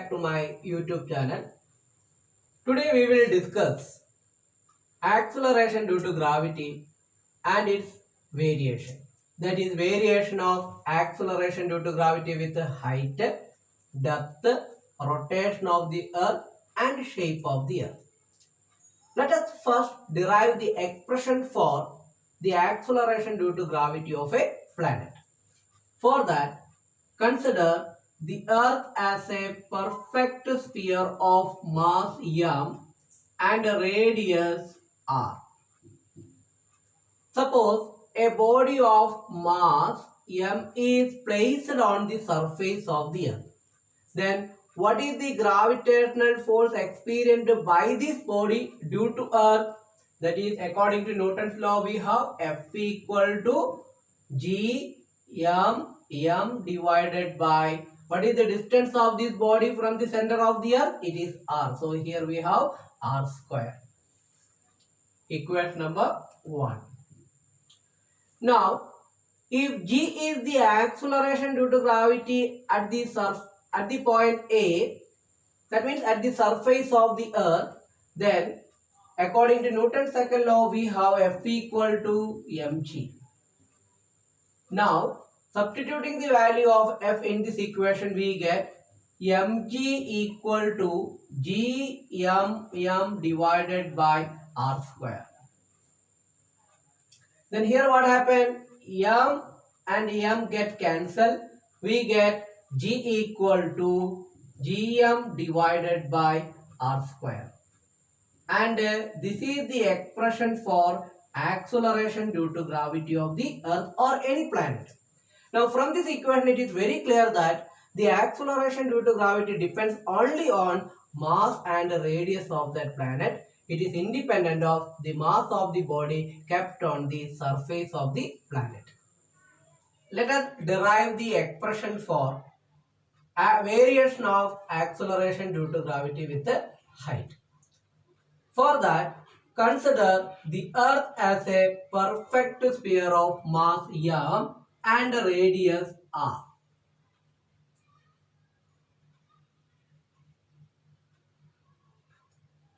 back to my YouTube channel. Today we will discuss acceleration due to gravity and its variation. That is variation of acceleration due to gravity with height, depth, rotation of the earth and shape of the earth. Let us first derive the expression for the acceleration due to gravity of a planet. For that, consider the earth as a perfect sphere of mass m and a radius r. Suppose a body of mass m is placed on the surface of the earth. Then what is the gravitational force experienced by this body due to earth? That is, according to Newton's law, we have F equal to G m divided by, what is the distance of this body from the center of the earth? It is r. So here we have r square. Equation number 1. Now, if g is the acceleration due to gravity at the point A, that means at the surface of the earth, then according to Newton's second law, we have F equal to mg. Now, substituting the value of F in this equation, we get mg equal to g m divided by r square. Then here what happened? M and m get cancelled. We get g equal to gm divided by r square. And this is the expression for acceleration due to gravity of the earth or any planet. Now from this equation it is very clear that the acceleration due to gravity depends only on mass and radius of that planet. It is independent of the mass of the body kept on the surface of the planet. Let us derive the expression for a variation of acceleration due to gravity with the height. For that, consider the earth as a perfect sphere of mass m and radius r.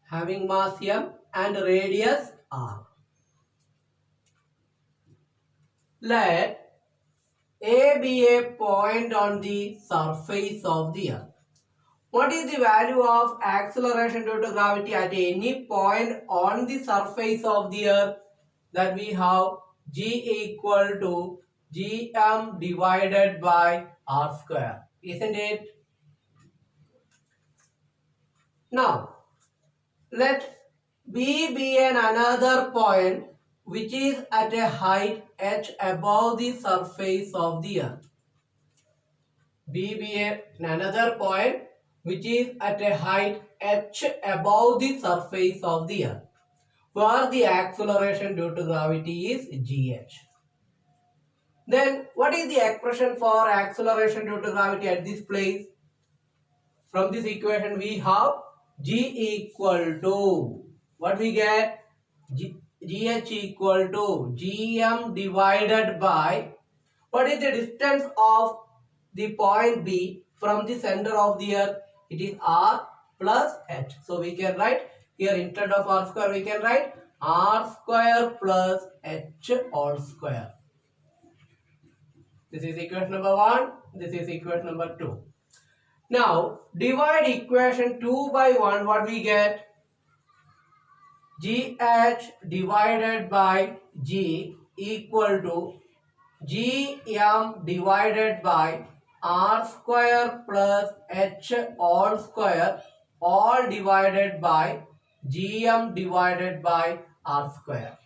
Having mass m and radius r. Let A be a point on the surface of the earth. What is the value of acceleration due to gravity at any point on the surface of the earth? That we have g equal to gm divided by r square, isn't it? Now, let B be another point which is at a height h above the surface of the earth. B be another point which is at a height h above the surface of the earth, where the acceleration due to gravity is gh. Then what is the expression for acceleration due to gravity at this place? From this equation we have g equal to, what we get? Gh equal to gm divided by, what is the distance of the point B from the center of the earth? It is r plus h. So we can write here, instead of r square we can write r square plus h all square. This is equation number 1. This is equation number 2. Now divide equation 2 by 1. What we get? gh divided by g equal to gm divided by r square plus h all square, all divided by gm divided by r square.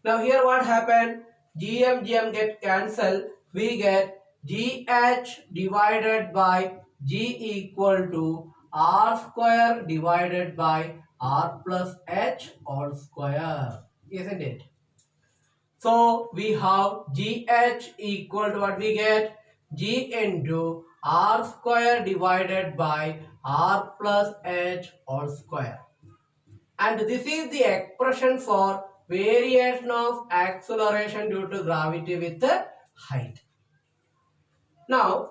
Now here what happened? Gm get cancelled. We get gh divided by g equal to r square divided by r plus h all square, isn't it? So we have gh equal to, what we get? G into r square divided by r plus h all square. And this is the expression for variation of acceleration due to gravity with the height. Now,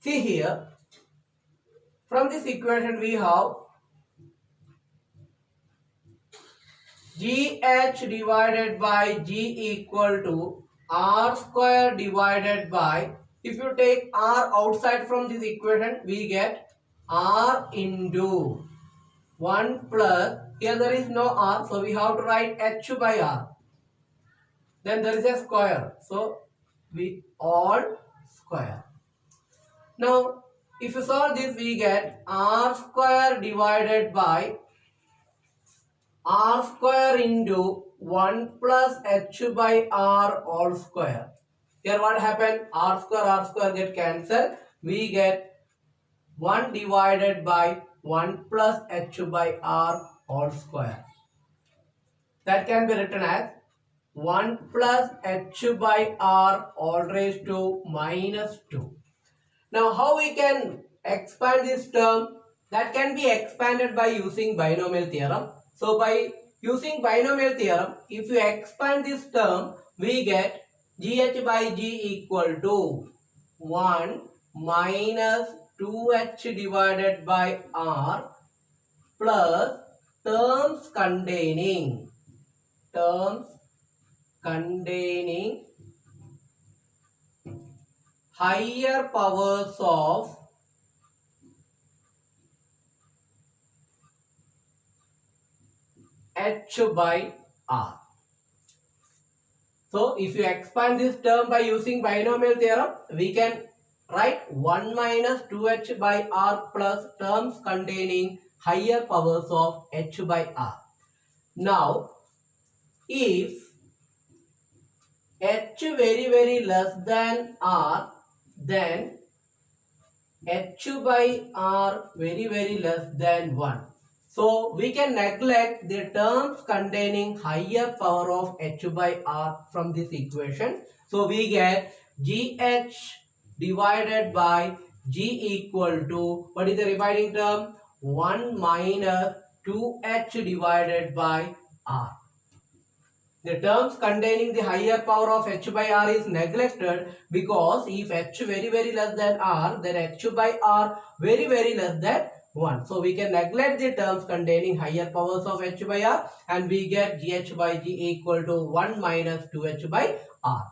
see here, From this equation we have GH divided by G equal to R square divided by, if you take R outside from this equation, we get R into 1 plus, here there is no R, so we have to write H by R. Then there is a square, so we all square. Now, if you solve this, we get R square divided by R square into 1 plus H by R all square. Here what happened? R square get cancelled. We get 1 divided by 1 plus H by R all square. That can be written as 1 plus H by R all raised to minus 2. Now how we can expand this term? That can be expanded by using binomial theorem. So by using binomial theorem, if you expand this term, we get GH by G equal to 1 minus 2H divided by R plus terms containing higher powers of H by R. So if you expand this term by using binomial theorem, we can write 1 minus 2H by R plus terms containing higher powers of H by R. Now, if H very less than R, then H by R very less than 1. So we can neglect the terms containing higher power of H by R from this equation. So we get GH divided by G equal to, what is the remaining term? 1 minus 2H divided by R. The terms containing the higher power of H by R is neglected because if H very less than R, then H by R very less than 1. So we can neglect the terms containing higher powers of H by R and we get GH by G equal to 1 minus 2H by R.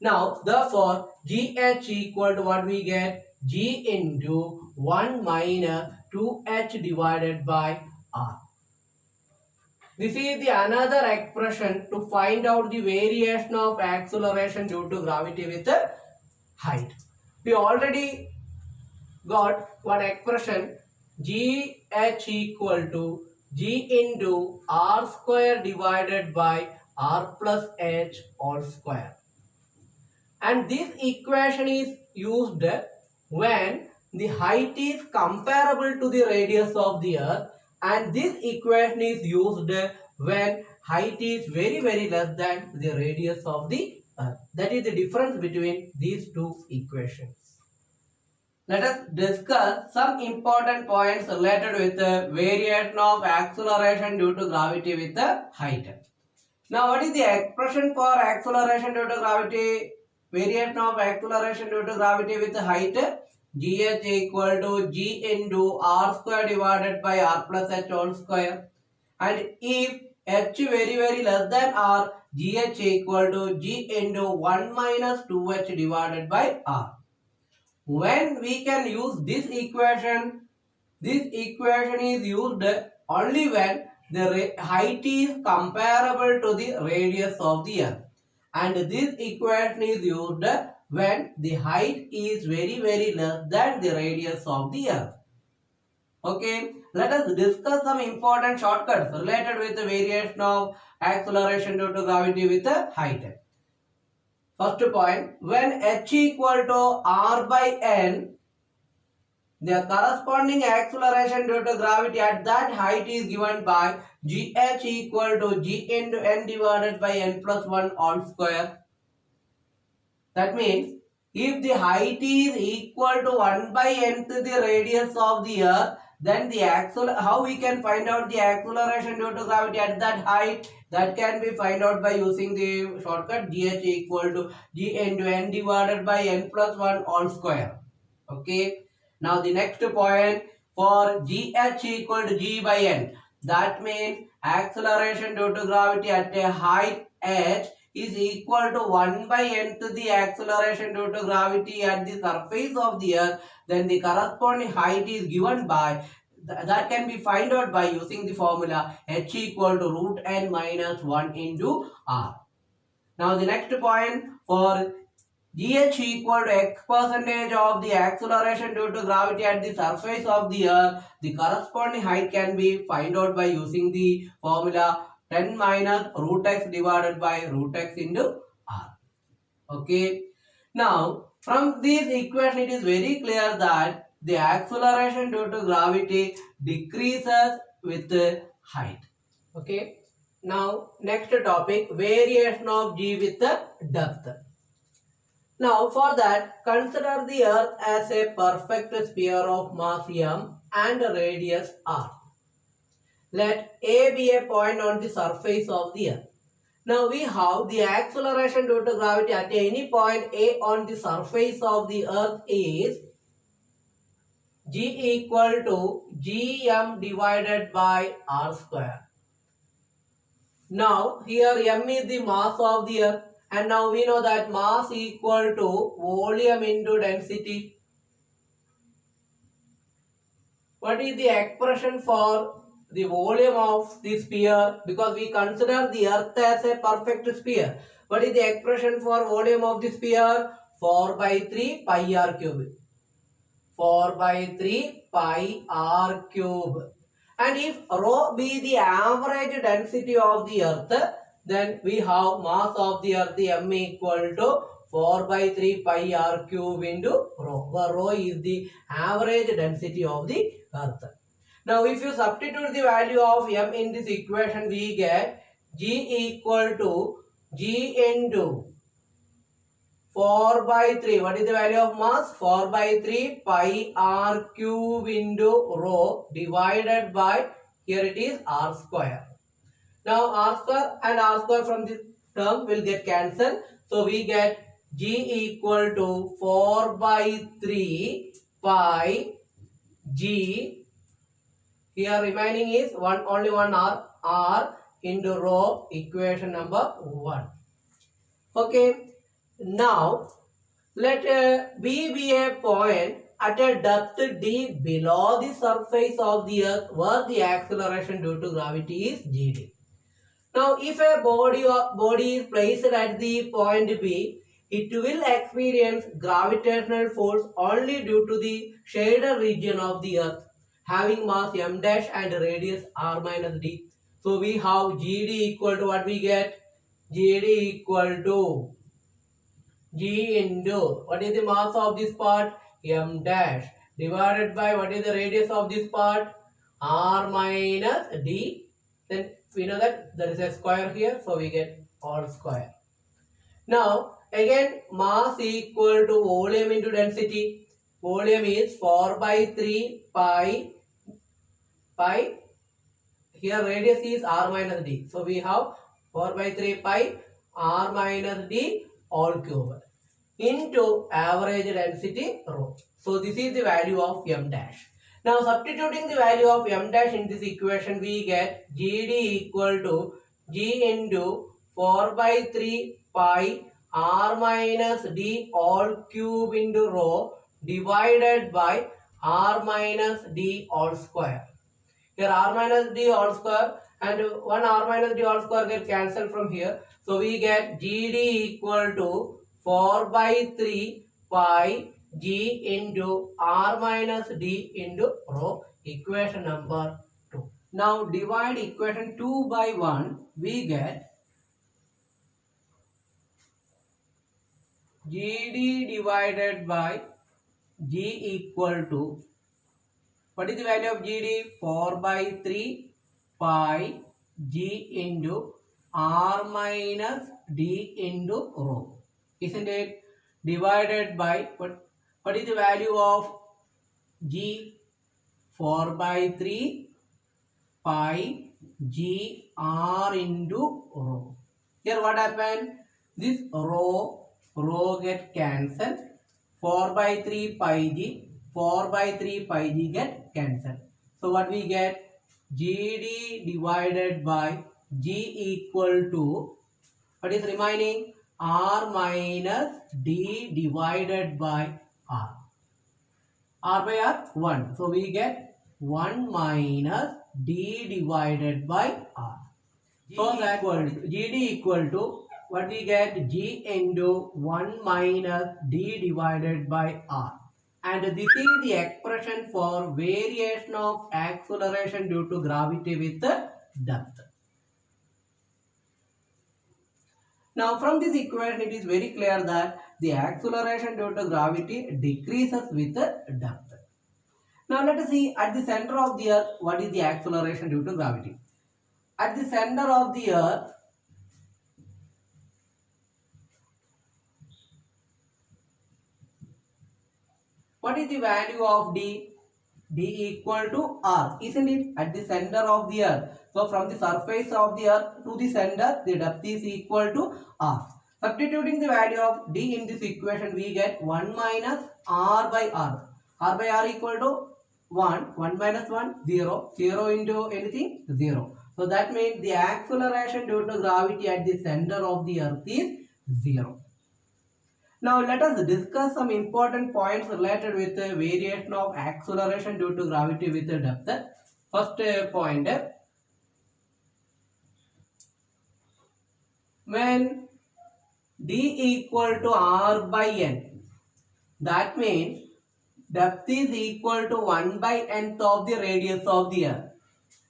Now therefore GH equal to what we get? G into 1 minus 2H divided by R. This is the another expression to find out the variation of acceleration due to gravity with the height. We already got one expression, GH equal to G into R square divided by R plus H all square. And this equation is used when the height is comparable to the radius of the earth, and this equation is used when height is very less than the radius of the earth. That is the difference between these two equations. Let us discuss some important points related with the variation of acceleration due to gravity with the height. Now what is the expression for acceleration due to gravity? Variation of acceleration due to gravity with the height? GH equal to G into R square divided by R plus H whole square. And if H very less than R, GH equal to G into 1 minus 2H divided by R. When we can use this equation is used only when the height is comparable to the radius of the earth. And this equation is used when the height is very less than the radius of the earth. Okay, let us discuss some important shortcuts related with the variation of acceleration due to gravity with the height. First point, when h equal to r by n, the corresponding acceleration due to gravity at that height is given by gh equal to g into n divided by n plus 1 all square. That means if the height is equal to 1 by nth the radius of the earth, then the how we can find out the acceleration due to gravity at that height? That can be find out by using the shortcut gh equal to g into n divided by n plus 1 all square. Okay. Now the next point, for gh equal to g by n. That means acceleration due to gravity at a height h is equal to 1 by n to the acceleration due to gravity at the surface of the earth. Then the corresponding height is given by that can be found out by using the formula h equal to root n minus 1 into r. Now the next point, for gh equal to x percentage of the acceleration due to gravity at the surface of the earth, the corresponding height can be found out by using the formula 10 minus root x divided by root x into r. Okay. Now from this equation it is very clear that the acceleration due to gravity decreases with height. Okay. Now next topic, variation of g with the depth. Now for that, consider the earth as a perfect sphere of mass m and radius r. Let A be a point on the surface of the earth. Now we have the acceleration due to gravity at any point A on the surface of the earth is g equal to gm divided by r square. Now here m is the mass of the earth. And now we know that mass equal to volume into density. What is the expression for the volume of the sphere? Because we consider the earth as a perfect sphere. What is the expression for volume of the sphere? 4 by 3 pi r cube. 4 by 3 pi r cube. And if rho be the average density of the earth, then we have mass of the earth m equal to 4 by 3 pi r cube into rho, where rho is the average density of the earth. Now if you substitute the value of m in this equation, we get g equal to g into 4 by 3. What is the value of mass? 4 by 3 pi r cube into rho divided by, here it is r square. Now r square and r square from this term will get cancelled. So we get g equal to 4 by 3 pi g. Here remaining is only one r into rho, equation number 1. Okay. Now let B be a point at a depth d below the surface of the earth where the acceleration due to gravity is gd. Now, if a body is placed at the point B, it will experience gravitational force only due to the shaded region of the earth, having mass m dash and radius r minus d. So, we have gd equal to what we get? gd equal to g into, what is the mass of this part? M dash, divided by what is the radius of this part? R minus d. Then we know that there is a square here, so we get all square. Now again, mass equal to volume into density. Volume is 4 by 3 pi. Here radius is r minus d. So we have 4 by 3 pi r minus d all cube into average density rho. So this is the value of m dash. Now substituting the value of m dash in this equation, we get gd equal to g into 4 by 3 pi r minus d all cube into rho divided by r minus d all square. Here r minus d all square and one r minus d all square get cancelled from here. So we get gd equal to 4 by 3 pi g into r minus d into rho, equation number 2. Now divide equation 2 by 1, we get gd divided by g equal to, what is the value of gd? 4 by 3 pi g into r minus d into rho, isn't it? Divided by what is the value of g? 4 by 3 pi g r into rho. Here what happened? This rho get cancelled. 4 by 3 pi g 4 by 3 pi g get cancelled. So what we get? GD divided by G equal to, what is remaining? R minus D divided by R. R by R 1. So we get 1 minus D divided by R. So that GD equal to, what we get? G into 1 minus D divided by R. And this is the expression for variation of acceleration due to gravity with depth. Now from this equation it is very clear that the acceleration due to gravity decreases with depth. Now let us see at the center of the earth what is the acceleration due to gravity. At the center of the earth, what is the value of D? D equal to R, isn't it? At the center of the earth. So from the surface of the earth to the center, the depth is equal to R. Substituting the value of D in this equation, we get 1 minus R by R. R by R equal to 1. 1 minus 1, 0. 0 into anything? 0. So that means the acceleration due to gravity at the center of the earth is 0. Now let us discuss some important points related with the variation of acceleration due to gravity with depth. First point, when D equal to R by N, that means depth is equal to 1 by nth of the radius of the earth.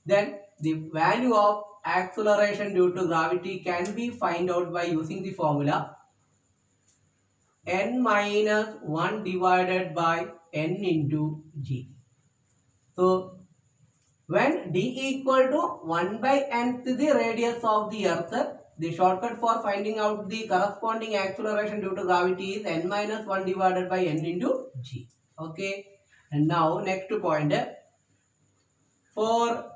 Then the value of acceleration due to gravity can be found out by using the formula n minus 1 divided by n into g. So when d equal to 1 by nth the radius of the earth, the shortcut for finding out the corresponding acceleration due to gravity is n minus 1 divided by n into g. Okay. And now next point, for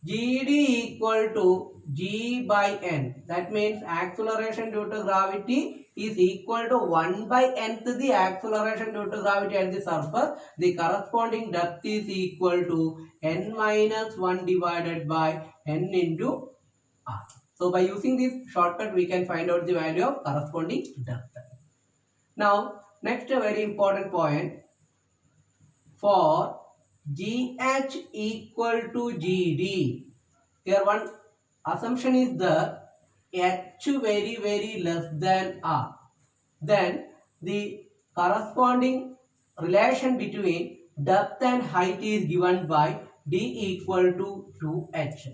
GD equal to G by N, that means acceleration due to gravity is equal to 1 by nth the acceleration due to gravity at the surface. The corresponding depth is equal to n minus 1 divided by n into R. So by using this shortcut we can find out the value of corresponding depth. Now next a very important point, for GH equal to GD, here one assumption is the H very less than R. Then the corresponding relation between depth and height is given by D equal to 2H.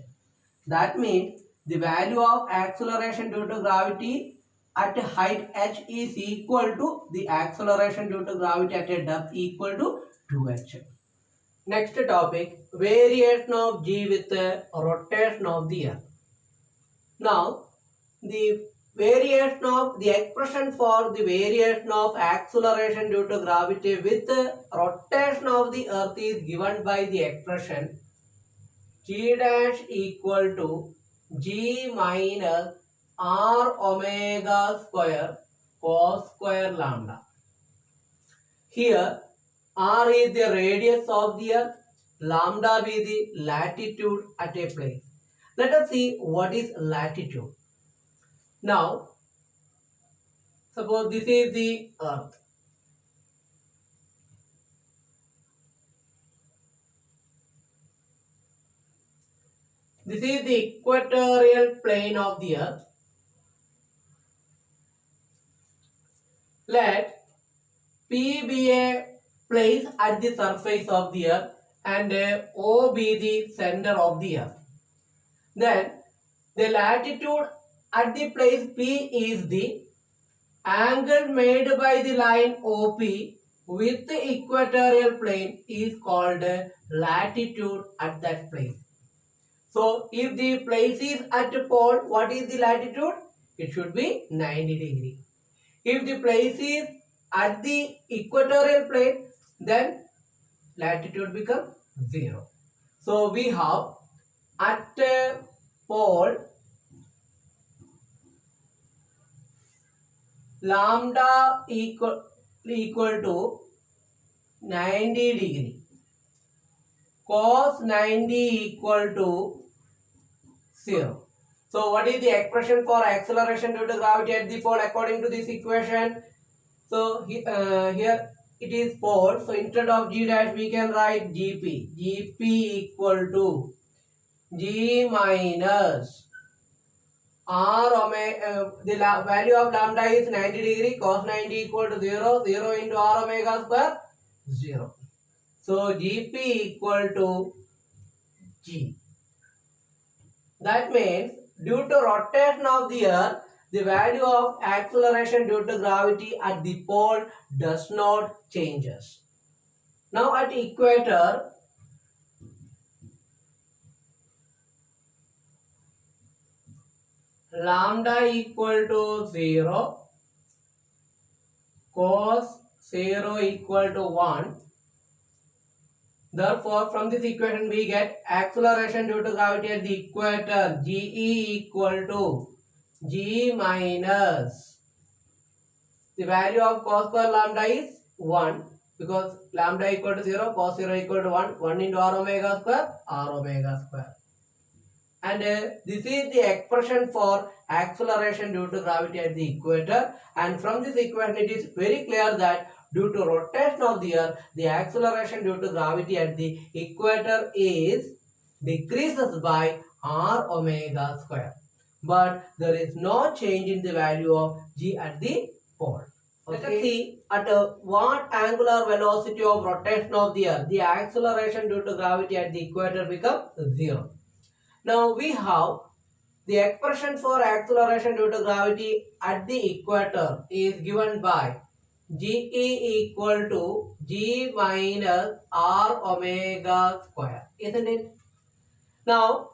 That means the value of acceleration due to gravity at height h is equal to the acceleration due to gravity at a depth equal to 2h. Next topic, variation of g with the rotation of the earth. Now the variation of the expression for the variation of acceleration due to gravity with the rotation of the earth is given by the expression g dash equal to g minus r omega square cos square lambda. Here r is the radius of the earth, lambda be the latitude at a place. Let us see what is latitude. Now suppose this is the earth. This is the equatorial plane of the earth. Let P be a place at the surface of the earth and O be the center of the earth. Then the latitude at the place P is the angle made by the line OP with the equatorial plane is called latitude at that place. So if the place is at a pole, what is the latitude? It should be 90 degree. If the place is at the equatorial plane, then latitude becomes 0. So we have at a pole lambda equal to 90 degree. Cos 90 equal to 0. So what is the expression for acceleration due to gravity at the pole according to this equation? So here it is pole. So instead of g dash we can write gp. Gp equal to g minus r omega. The value of lambda is 90 degree. Cos 90 equal to 0. 0 into r omega square 0. So gp equal to g. That means due to rotation of the earth, the value of acceleration due to gravity at the pole does not changes. Now at equator, lambda equal to 0, cos 0 equal to 1. Therefore, from this equation we get acceleration due to gravity at the equator, Ge equal to G minus the value of cos square lambda is 1 because lambda equal to 0, cos 0 equal to 1, 1 into r omega square. And this is the expression for acceleration due to gravity at the equator, and from this equation it is very clear that due to rotation of the earth, the acceleration due to gravity at the equator is decreases by r omega square. But there is no change in the value of g at the pole. Okay. Let us see at what angular velocity of rotation of the earth, the acceleration due to gravity at the equator becomes 0. Now we have the expression for acceleration due to gravity at the equator is given by Ge equal to G minus R omega square, isn't it? Now,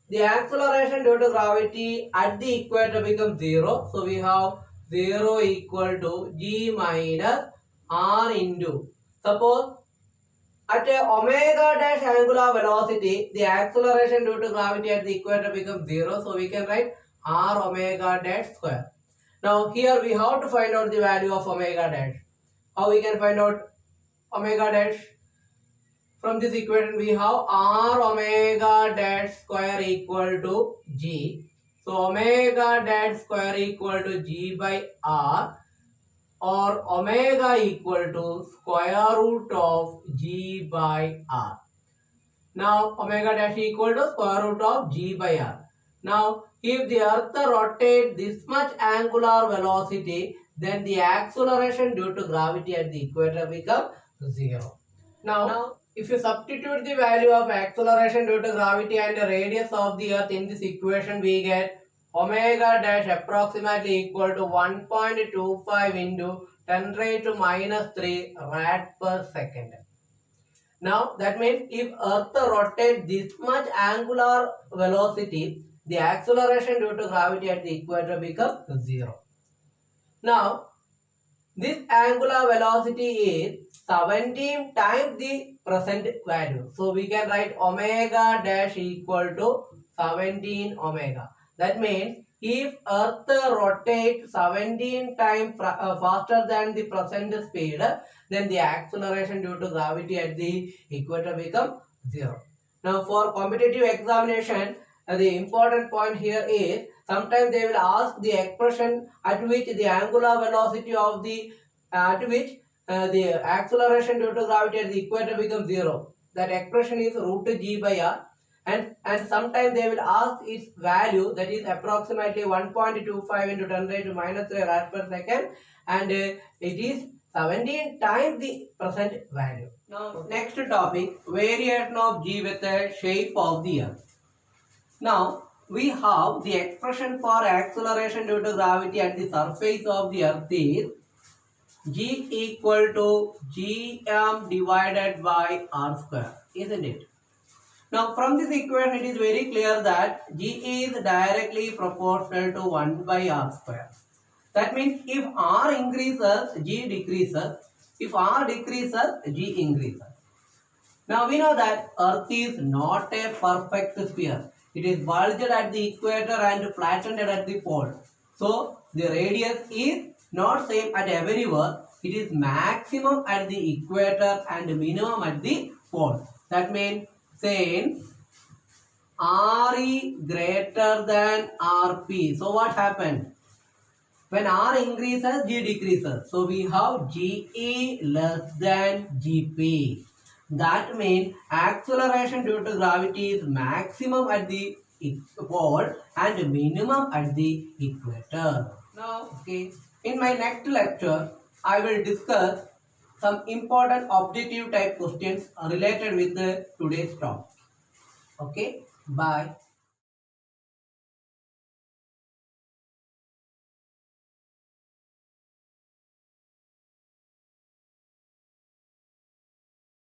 the acceleration due to gravity at the equator becomes 0. So, we have 0 equal to G minus R into. Suppose at a omega dash angular velocity, the acceleration due to gravity at the equator becomes 0. So, we can write R omega dash square. Now here we have to find out the value of omega dash. How we can find out omega dash? From this equation we have r omega dash square equal to g. So omega dash square equal to g by r, or omega equal to square root of g by r. Now omega dash equal to square root of g by r. Now if the earth rotates this much angular velocity, then the acceleration due to gravity at the equator becomes 0. Now, if you substitute the value of acceleration due to gravity and the radius of the earth in this equation, we get omega dash approximately equal to 1.25 into 10 raised to minus 3 rad per second. Now, that means if earth rotates this much angular velocity, the acceleration due to gravity at the equator becomes 0. Now, this angular velocity is 17 times the present value. So, we can write omega dash equal to 17 omega. That means if earth rotates 17 times faster than the present speed, then the acceleration due to gravity at the equator becomes 0. Now, for competitive examination, the important point here is sometimes they will ask the expression at which the angular velocity of the the acceleration due to gravity at the equator becomes 0. That expression is root g by r, and sometimes they will ask its value, that is approximately 1.25 into 10 raised to minus 3 rad per second, and it is 17 times the present value. Now next topic, variation of g with the shape of the earth. Now, we have the expression for acceleration due to gravity at the surface of the earth is g equal to gm divided by r square, isn't it? Now, from this equation, it is very clear that g is directly proportional to 1 by r square. That means if r increases, g decreases. If r decreases, g increases. Now, we know that earth is not a perfect sphere. It is bulged at the equator and flattened at the pole. So, the radius is not same at everywhere. it is maximum at the equator and minimum at the pole. That means since RE greater than RP. So what happened? When R increases, G decreases. So we have GE less than GP. That means acceleration due to gravity is maximum at the pole and minimum at the equator. Now, okay, in my next lecture, I will discuss some important objective type questions related with today's talk. Okay, bye.